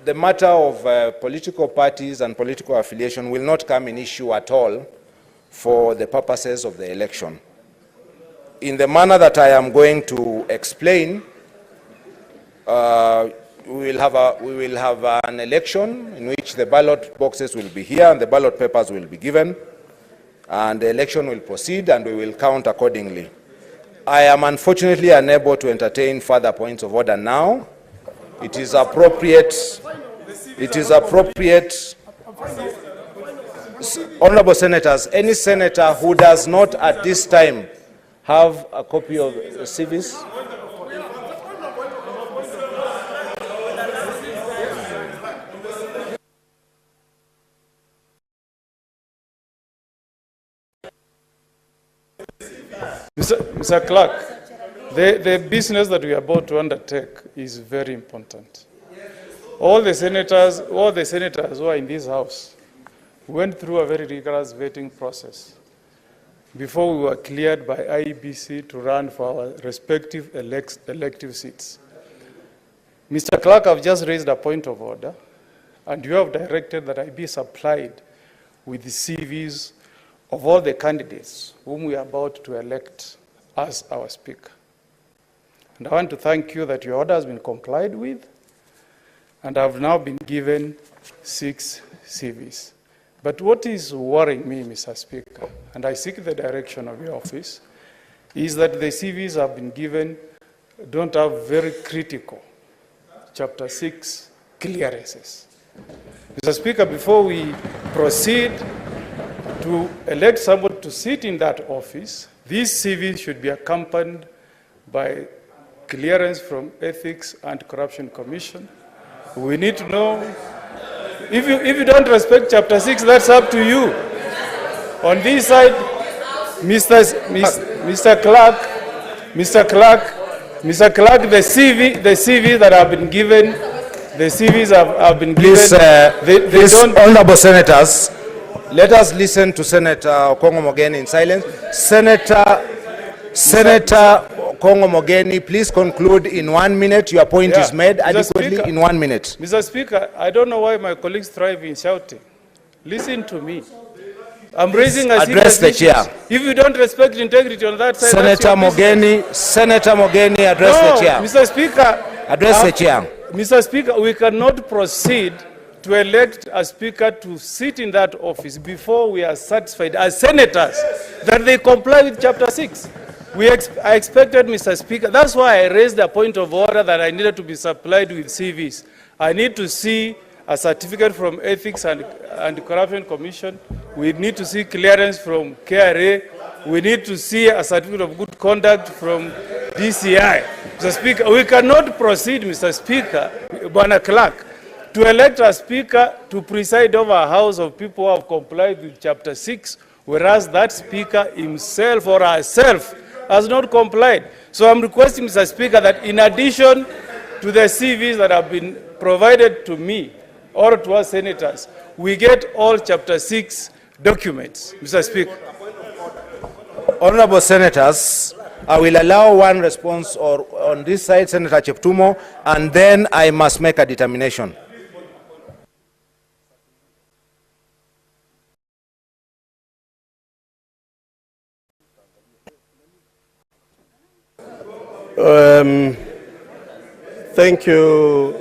the matter of political parties and political affiliation will not come in issue at all for the purposes of the election. In the manner that I am going to explain, we will have an election in which the ballot boxes will be here and the ballot papers will be given, and the election will proceed and we will count accordingly. I am unfortunately unable to entertain further points of order now. It is appropriate, honorable senators, any senator who does not at this time have a copy of the CVs. Mr. Clerk, the business that we are about to undertake is very important. All the senators who are in this House went through a very rigorous vetting process before we were cleared by IEBC to run for our respective elective seats. Mr. Clerk, I've just raised a point of order, and you have directed that I be supplied with the CVs of all the candidates whom we are about to elect as our Speaker. And I want to thank you that your order has been complied with, and I've now been given 6 CVs. But what is worrying me, Mr. Speaker, and I seek the direction of your office, is that the CVs have been given don't have very critical Chapter 6 clearances. Mr. Speaker, before we proceed to elect someone to sit in that office, these CVs should be accompanied by clearance from Ethics and Corruption Commission. We need to know, if you don't respect Chapter 6, that's up to you. On this side, Mr. Clerk, the CV that have been given, the CVs have been given. Please, honorable senators, let us listen to Senator Okongo Mogeni in silence. Senator Okongo Mogeni, please conclude in 1 minute. Your point is made adequately in 1 minute. Mr. Speaker, I don't know why my colleagues thrive in shouting. Listen to me. I'm raising a address the chair. If you don't respect integrity on that side, Senator Mogeni, address the chair. Mr. Speaker, address the chair. Mr. Speaker, we cannot proceed to elect a Speaker to sit in that office before we are satisfied as senators that they comply with Chapter 6. I expected, Mr. Speaker, that's why I raised the point of order that I needed to be supplied with CVs. I need to see a certificate from Ethics and Corruption Commission. We need to see clearance from KRA. We need to see a certificate of good conduct from DCI. Mr. Speaker, we cannot proceed, Mr. Speaker, Bwana Clerk, to elect a Speaker to preside over a house of people who have complied with Chapter 6, whereas that Speaker himself or herself has not complied. So I'm requesting, Mr. Speaker, that in addition to the CVs that have been provided to me or to our senators, we get all Chapter 6 documents, Mr. Speaker. Honorable senators, I will allow one response on this side, Senator Cheptumo, and then I must make a determination. Thank you,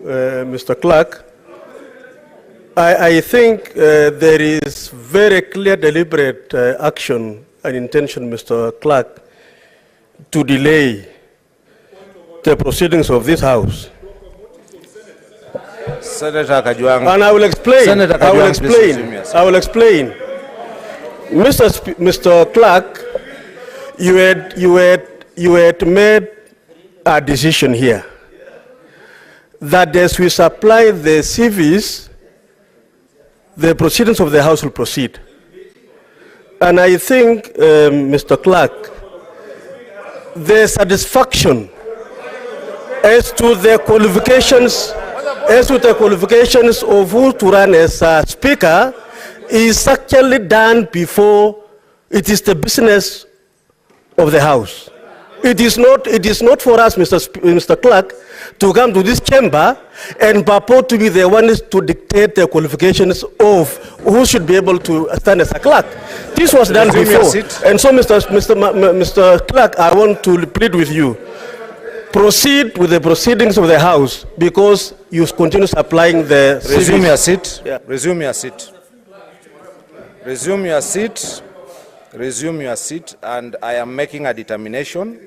Mr. Clerk. I think there is very clear deliberate action and intention, Mr. Clerk, to delay the proceedings of this House. Senator Kajwang. And I will explain. Senator Kajwang, I will explain. Mr. Clerk, you had made a decision here that as we supply the CVs, the proceedings of the House will proceed. And I think, Mr. Clerk, the satisfaction as to the qualifications of who to run as a Speaker is actually done before it is the business of the House. It is not for us, Mr. Clerk, to come to this chamber and purport to be the ones to dictate the qualifications of who should be able to stand as a clerk. This was done Resume your before. seat. And so, Mr. Clerk, I want to plead with you. Proceed with the proceedings of the House because you continue supplying the Resume CVs. your seat. Yeah. Resume your seat. Resume your seat. Resume your seat. And I am making a determination.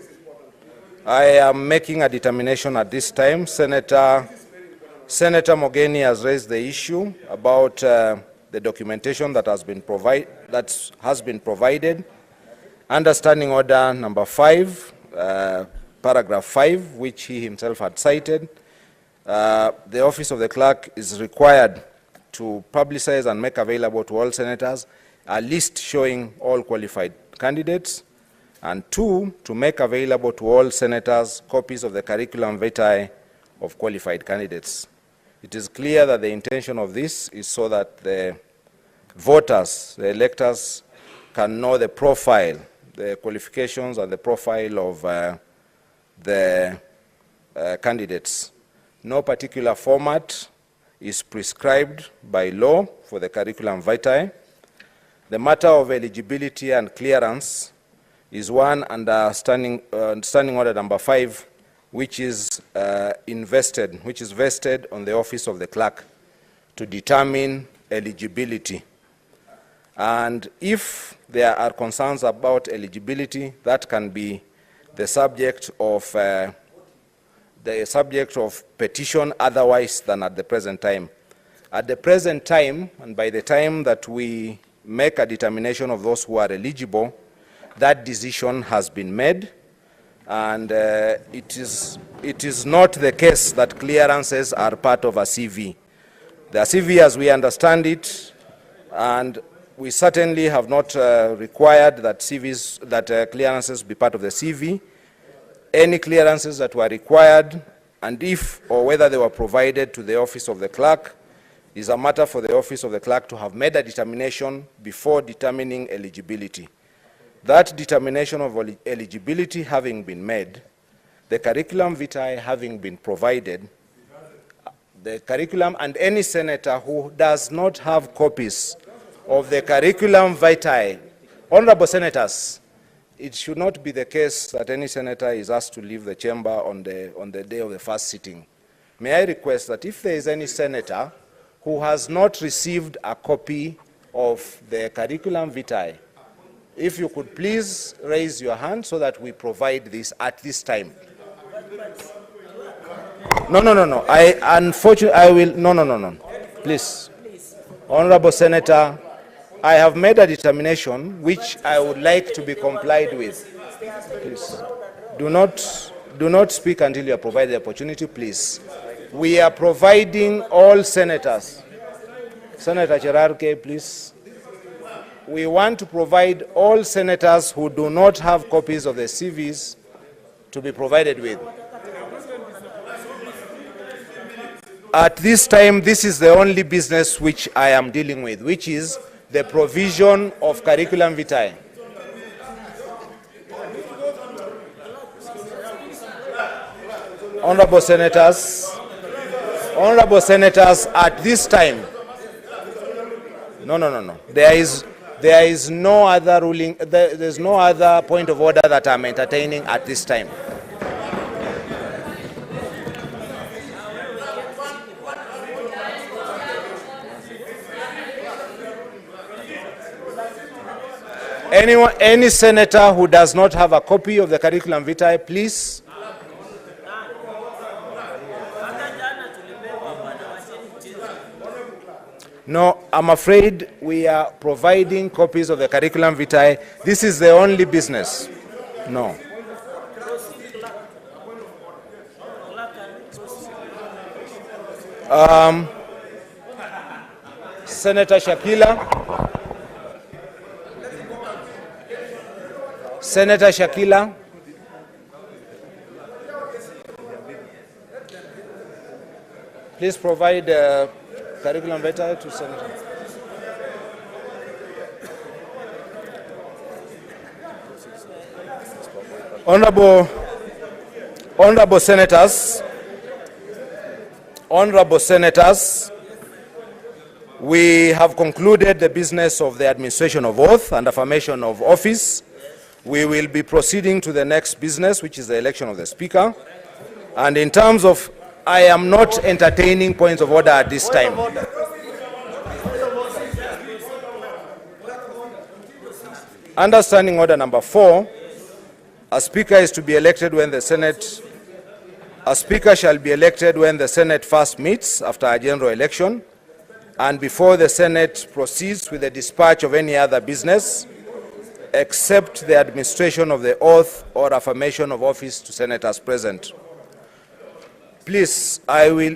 I am making a determination at this time. Senator Mogeni has raised the issue about the documentation that has been provided. Under Standing Order number 5, paragraph 5, which he himself had cited, the office of the clerk is required to publicize and make available to all senators a list showing all qualified candidates, and 2, to make available to all senators copies of the curriculum vitae of qualified candidates. It is clear that the intention of this is so that the voters, the electors, can know the profile, the qualifications and the profile of the candidates. No particular format is prescribed by law for the curriculum vitae. The matter of eligibility and clearance is one under Standing Order number 5, which is vested on the office of the clerk to determine eligibility. And if there are concerns about eligibility, that can be the subject of petition otherwise than at the present time. At the present time, and by the time that we make a determination of those who are eligible, that decision has been made, and it is not the case that clearances are part of a CV. The CV, as we understand it, and we certainly have not required that clearances be part of the CV. Any clearances that were required, and if or whether they were provided to the office of the clerk, is a matter for the office of the clerk to have made a determination before determining eligibility. That determination of eligibility having been made, the curriculum vitae having been provided, the curriculum, and any senator who does not have copies of the curriculum vitae, honorable senators, it should not be the case that any senator is asked to leave the chamber on the day of the first sitting. May I request that if there is any senator who has not received a copy of the curriculum vitae, if you could please raise your hand so that we provide this at this time. No. No. Please. Honorable Senator, I have made a determination which I would like to be complied with. Please. Do not speak until you are provided the opportunity, please. We are providing all senators. Senator Cherarke, please. We want to provide all senators who do not have copies of the CVs to be provided with. At this time, this is the only business which I am dealing with, which is the provision of curriculum vitae. Honorable senators, at this time, no. There is no other ruling, there's no other point of order that I'm entertaining at this time. Any senator who does not have a copy of the curriculum vitae, please. No, I'm afraid we are providing copies of the curriculum vitae. This is the only business. No. Senator Shakila. Senator Shakila. Please provide curriculum vitae to Senator. Honorable senators, Honorable Senators, we have concluded the business of the administration of oath and affirmation of office. We will be proceeding to the next business, which is the election of the Speaker. And in terms of, I am not entertaining points of order at this time. Under Standing Order number 4, a Speaker is to be elected when the Senate. A Speaker shall be elected when the Senate first meets after a general election and before the Senate proceeds with the dispatch of any other business, except the administration of the oath or affirmation of office to senators present. Please, I will